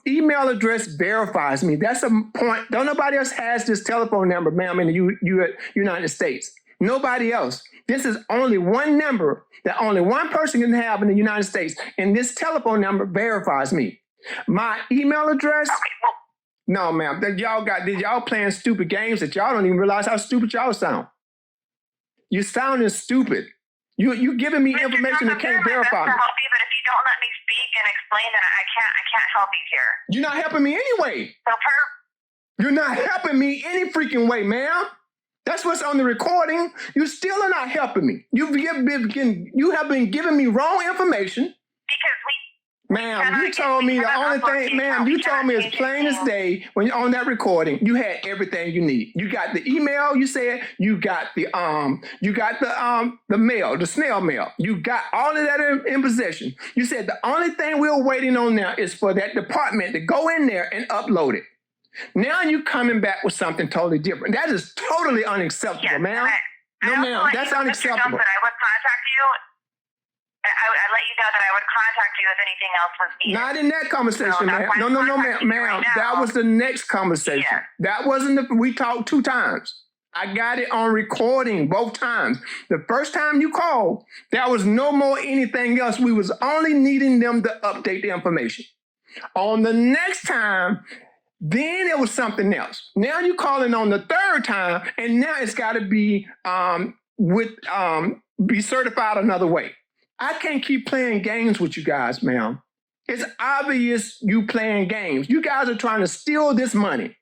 email address verifies me. That's a point. Don't nobody else has this telephone number, ma'am, in the United States. Nobody else. This is only one number that only one person can have in the United States, and this telephone number verifies me. My email address. No, ma'am. Y'all playing stupid games that y'all don't even realize how stupid y'all sound. You sounding stupid. You giving me information that can't verify me. To help you, but if you don't let me speak and explain, then I can't help you here. You're not helping me anyway. So You're not helping me any freaking way, ma'am. That's what's on the recording. You still are not helping me. You have been giving me wrong information. Because Ma'am, you told me the only thing, ma'am, you told me as plain as day when you're on that recording, you had everything you need. You got the email, you said, you got the mail, the snail mail. You got all of that in possession. You said the only thing we're waiting on now is for that department to go in there and upload it. Now you coming back with something totally different. That is totally unacceptable, ma'am. No, ma'am, that's unacceptable. I would contact you. I'd let you know that I would contact you if anything else was needed. Not in that conversation, ma'am. No, ma'am. That was the next conversation. Yeah. That wasn't we talked 2 times. I got it on recording both times. The first time you called, there was no more anything else. We was only needing them to update the information. On the next time, then it was something else. Now you calling on the 3rd time, and now it's got to be be certified another way. I can't keep playing games with you guys, ma'am. It's obvious you playing games. You guys are trying to steal this money.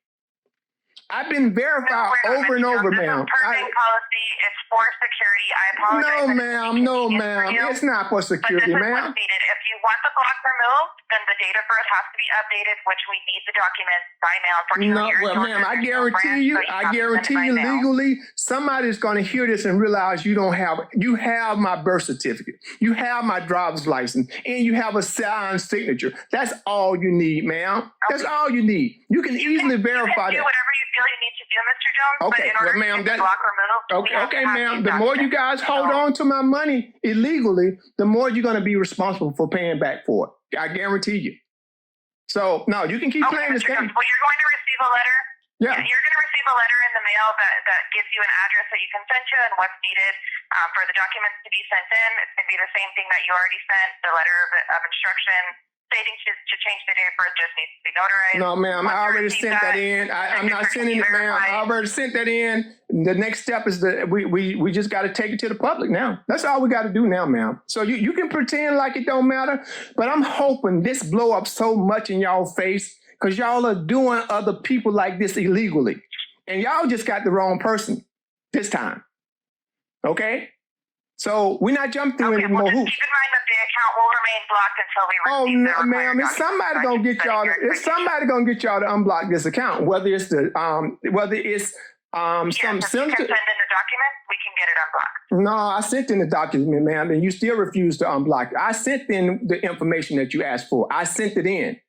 I've been verified over and over, ma'am. Policy, it's for security. I apologize. No, ma'am. It's not for security, ma'am. If you want the block removed, then the date of birth has to be updated, which we need the documents by mail. Ma'am, I guarantee you legally, somebody's going to hear this and realize you have my birth certificate, you have my driver's license, and you have a signed signature. That's all you need, ma'am. That's all you need. You can easily verify that. Whatever you feel you need to do, Mr. Jones. Okay, but in order ma'am, to get the block removed, okay, ma'am. The more you guys hold on to my money illegally, the more you're going to be responsible for paying back for it. I guarantee you. So, no, you can keep playing this game. Well, you're going to receive a letter. Yeah. You're going to receive a letter in the mail that gives you an address that you can send to and what's needed for the documents to be sent in. It's going to be the same thing that you already sent, the letter of instruction, stating to change the date of birth just needs to be notarized. No, ma'am, Once I you already receive sent that in. I'm not signature sending it, can be ma'am. I verified. already sent that in. The next step is we just got to take it to the public now. That's all we got to do now, ma'am. So you can pretend like it don't matter, but I'm hoping this blow up so much in y'all face because y'all are doing other people like this illegally. And y'all just got the wrong person this time. Okay? So we're not jumping through Okay, any well, more just hoops. keep in mind that the account will remain blocked until we Oh, receive the no, required ma'am, it's documents. somebody I'm gonna just get y'all. setting your It's somebody gonna get y'all to unblock this account. Whether it's the Yes, some if you can sensitive. send in the document, we can get it unblocked. No, I sent in the document, ma'am, and you still refuse to unblock it. I sent in the information that you asked for. I sent it in.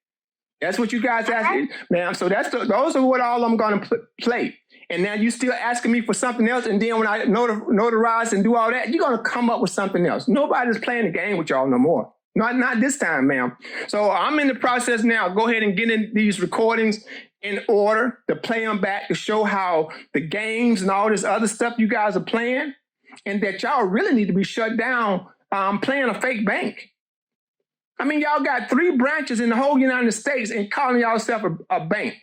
That's what you guys asked, ma'am. So those are what all I'm gonna play. And now you still asking me for something else, and then when I notarize and do all that, you're gonna come up with something else. Nobody's playing the game with y'all no more. Not this time, ma'am. So I'm in the process now. Go ahead and get in these recordings in order to play them back to show how the games and all this other stuff you guys are playing, and that y'all really need to be shut down playing a fake bank. I mean, y'all got 3 branches in the whole United States and calling yourself a bank.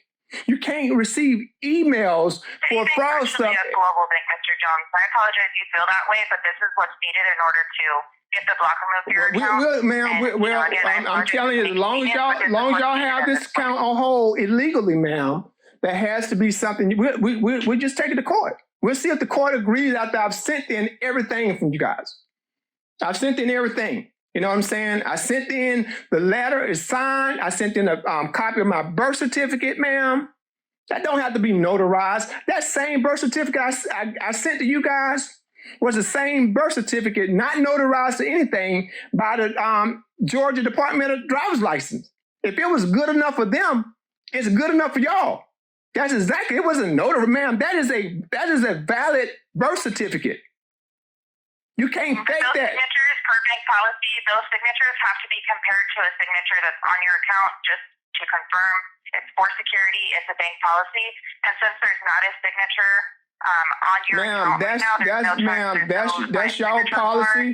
You can't receive emails for Citibank fraud used to stuff. be a global bank, Mr. Jones. I apologize you feel that way, but this is what's needed in order to get the block removed your account. Ma'am, again, I'm telling you, as long as y'all have this account on hold illegally, ma'am, there has to be something. We just take it to court. We'll see if the court agrees after I've sent in everything from you guys. I've sent in everything. You know what I'm saying? I sent in the letter, it's signed. I sent in a copy of my birth certificate, ma'am. That don't have to be notarized. That same birth certificate I sent to you guys was the same birth certificate, not notarized to anything, by the Georgia Department of Driver's License. If it was good enough for them, it's good enough for y'all. That's exactly, it wasn't notarized, ma'am. That is a valid birth certificate. You can't fake those that. Signatures per bank policy, those signatures have to be compared to a signature that's on your account just to confirm it's for security, it's a bank policy. And since there's not a signature on your account right now, that's y'all policy.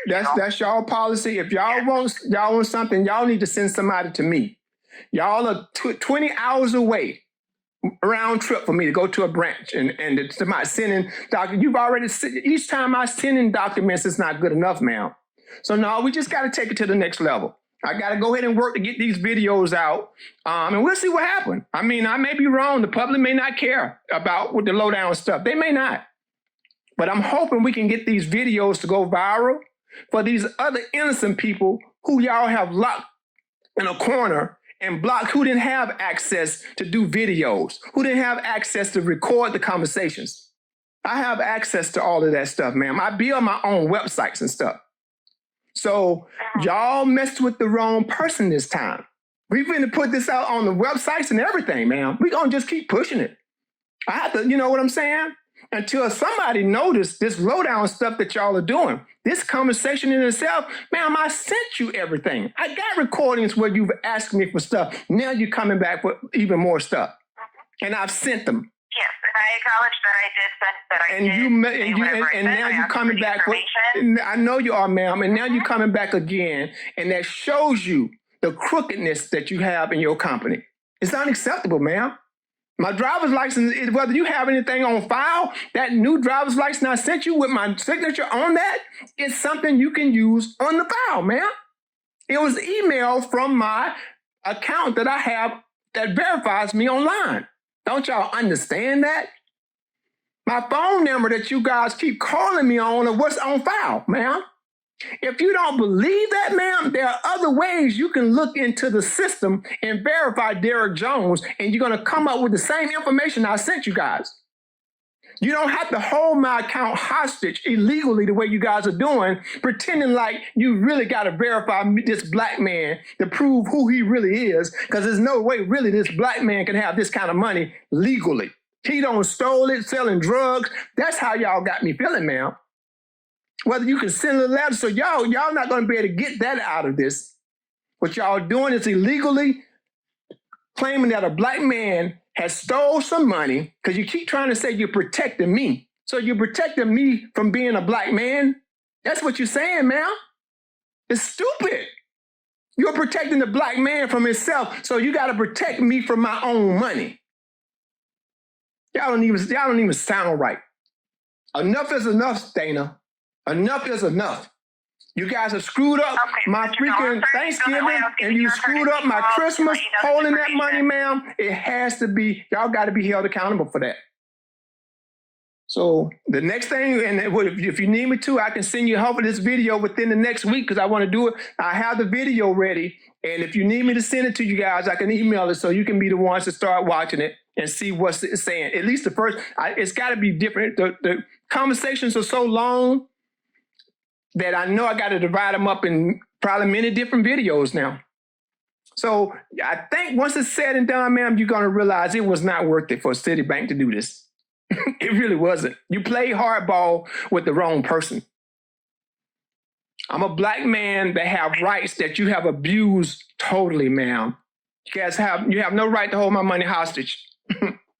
That's y'all policy. If y'all want something, y'all need to send somebody to me. Y'all are 20 hours away. Round trip for me to go to a branch and to my sending documents. You've already each time I send in documents, it's not good enough, ma'am. So no, we just got to take it to the next level. I got to go ahead and work to get these videos out, and we'll see what happens. I mean, I may be wrong. The public may not care about with the lowdown stuff. They may not, but I'm hoping we can get these videos to go viral for these other innocent people who y'all have locked in a corner and blocked, who didn't have access to do videos, who didn't have access to record the conversations. I have access to all of that stuff, ma'am. I build my own websites and stuff. So y'all messed with the wrong person this time. We're going to put this out on the websites and everything, ma'am. We're going to just keep pushing it. I have to, you know what I'm saying? Until somebody notice this lowdown stuff that y'all are doing. This conversation in itself, ma'am, I sent you everything. I got recordings where you've asked me for stuff. Now you're coming back with even more stuff. And I've sent them. Yes, and I acknowledge that I did send that And now you're coming back with, I know you are, ma'am, and now you're coming back again, and that shows you the crookedness that you have in your company. It's unacceptable, ma'am. My driver's license, whether you have anything on file, that new driver's license I sent you with my signature on that, is something you can use on the file, ma'am. It was emailed from my account that I have that verifies me online. Don't y'all understand that? My phone number that you guys keep calling me on or what's on file, ma'am. If you don't believe that, ma'am, there are other ways you can look into the system and verify Derek Jones, and you're going to come up with the same information I sent you guys. You don't have to hold my account hostage illegally the way you guys are doing, pretending like you really got to verify this black man to prove who he really is, because there's no way really this black man can have this kind of money legally. He don't stole it, selling drugs. That's how y'all got me feeling, ma'am. Whether you can send a letter, so y'all not going to be able to get that out of this. What y'all doing is illegally claiming that a black man has stole some money, because you keep trying to say you're protecting me. So you're protecting me from being a black man? That's what you're saying, ma'am. It's stupid. You're protecting the black man from himself, so you got to protect me from my own money. Y'all don't even sound right. Enough is enough, Dana. Enough is enough. You guys have screwed up my freaking Thanksgiving, and you screwed up my Christmas holding that money, ma'am. It has to be, y'all got to be held accountable for that. So the next thing, and if you need me to, I can send you half of this video within the next week because I want to do it. I have the video ready. And if you need me to send it to you guys, I can email it so you can be the ones to start watching it and see what's it saying. At least the first, it's got to be different. The conversations are so long that I know I got to divide them up in probably many different videos now. So I think once it's said and done, ma'am, you're going to realize it was not worth it for Citibank to do this. It really wasn't. You played hardball with the wrong person. I'm a black man that have rights that you have abused totally, ma'am. You have no right to hold my money hostage.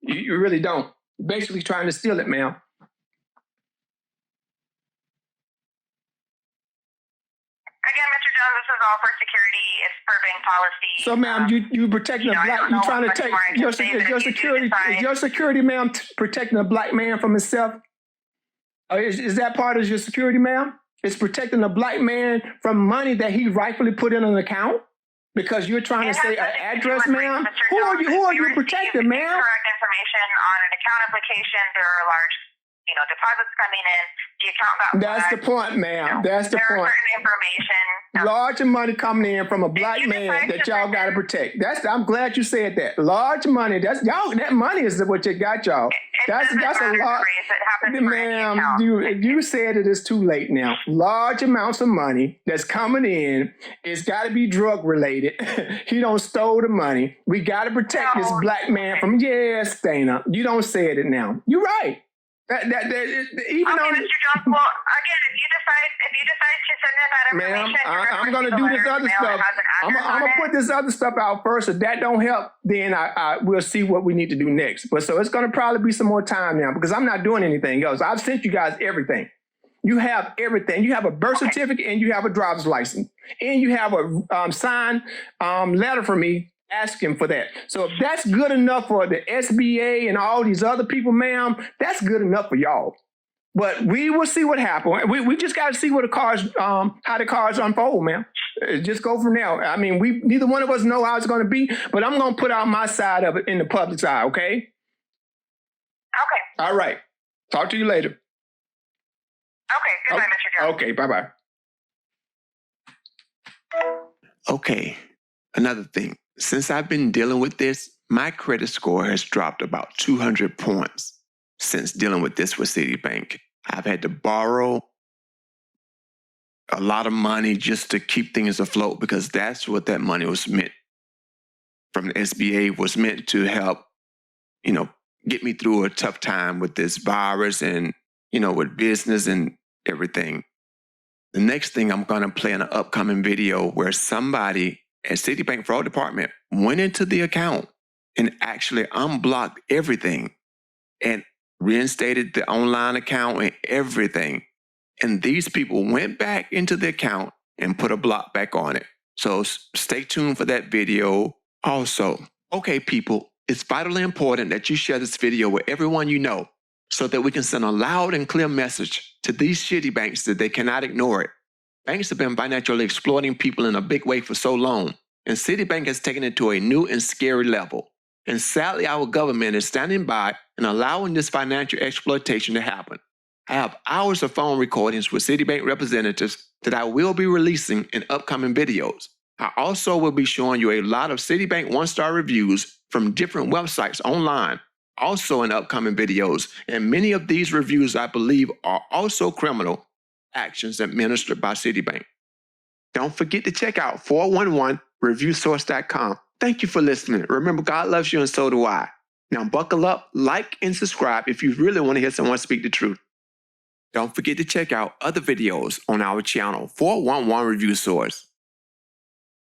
You really don't. You're basically trying to steal it, ma'am. Again, Mr. Jones, this is all for security. It's per bank policy. So, ma'am, you protecting a black. You trying to take your security, ma'am, protecting a black man from himself. Is that part of your security, ma'am? It's protecting a black man from money that he rightfully put in an account because you're trying to say an address, ma'am. Who are you protecting, ma'am? Correct information on an account application. There are large, deposits coming in. The account got That's the point, ma'am. That's the point. Certain information. Large money coming in from a black man that y'all got to protect. I'm glad you said that. Large money. That money is what you got, y'all. That's a lot. Ma'am, you said it is too late now. Large amounts of money that's coming in. It's got to be drug related. He don't stole the money. We got to protect this black man from. Yes, Dana. You don't say it now. You're right. Even Mr. Jones, well, again, if you decide to send in that information, ma'am, I'm going to do this other stuff. I'm going to put this other stuff out first. If that don't help, then we'll see what we need to do next. But so it's going to probably be some more time now because I'm not doing anything else. I've sent you guys everything. You have everything. You have a birth certificate and you have a driver's license and you have a signed letter from me asking for that. So if that's good enough for the SBA and all these other people, ma'am, that's good enough for y'all. But we will see what happens. We just got to see what how the cards unfold, ma'am. Just go from there. I mean, neither one of us know how it's going to be, but I'm going to put out my side of it in the public's eye, okay? Okay. All right. Talk to you later. Okay. Goodbye, Mr. Jones. Okay. Bye-bye. Okay. Another thing. Since I've been dealing with this, my credit score has dropped about 200 points since dealing with this with Citibank. I've had to borrow a lot of money just to keep things afloat because that's what that money was meant from the SBA was meant to help, get me through a tough time with this virus and, with business and everything. The next thing I'm going to play in an upcoming video where somebody at Citibank Fraud Department went into the account and actually unblocked everything and reinstated the online account and everything. And these people went back into the account and put a block back on it. So stay tuned for that video also. Okay, people, it's vitally important that you share this video with everyone you know so that we can send a loud and clear message to these shitty banks that they cannot ignore it. Banks have been financially exploiting people in a big way for so long, and Citibank has taken it to a new and scary level. And sadly, our government is standing by and allowing this financial exploitation to happen. I have hours of phone recordings with Citibank representatives that I will be releasing in upcoming videos. I also will be showing you a lot of Citibank one-star reviews from different websites online, also in upcoming videos, and many of these reviews I believe are also criminal actions administered by Citibank. Don't forget to check out 411reviewsource.com. Thank you for listening. Remember, God loves you and so do I. Now buckle up, like, and subscribe if you really want to hear someone speak the truth. Don't forget to check out other videos on our channel, 411 Review Source.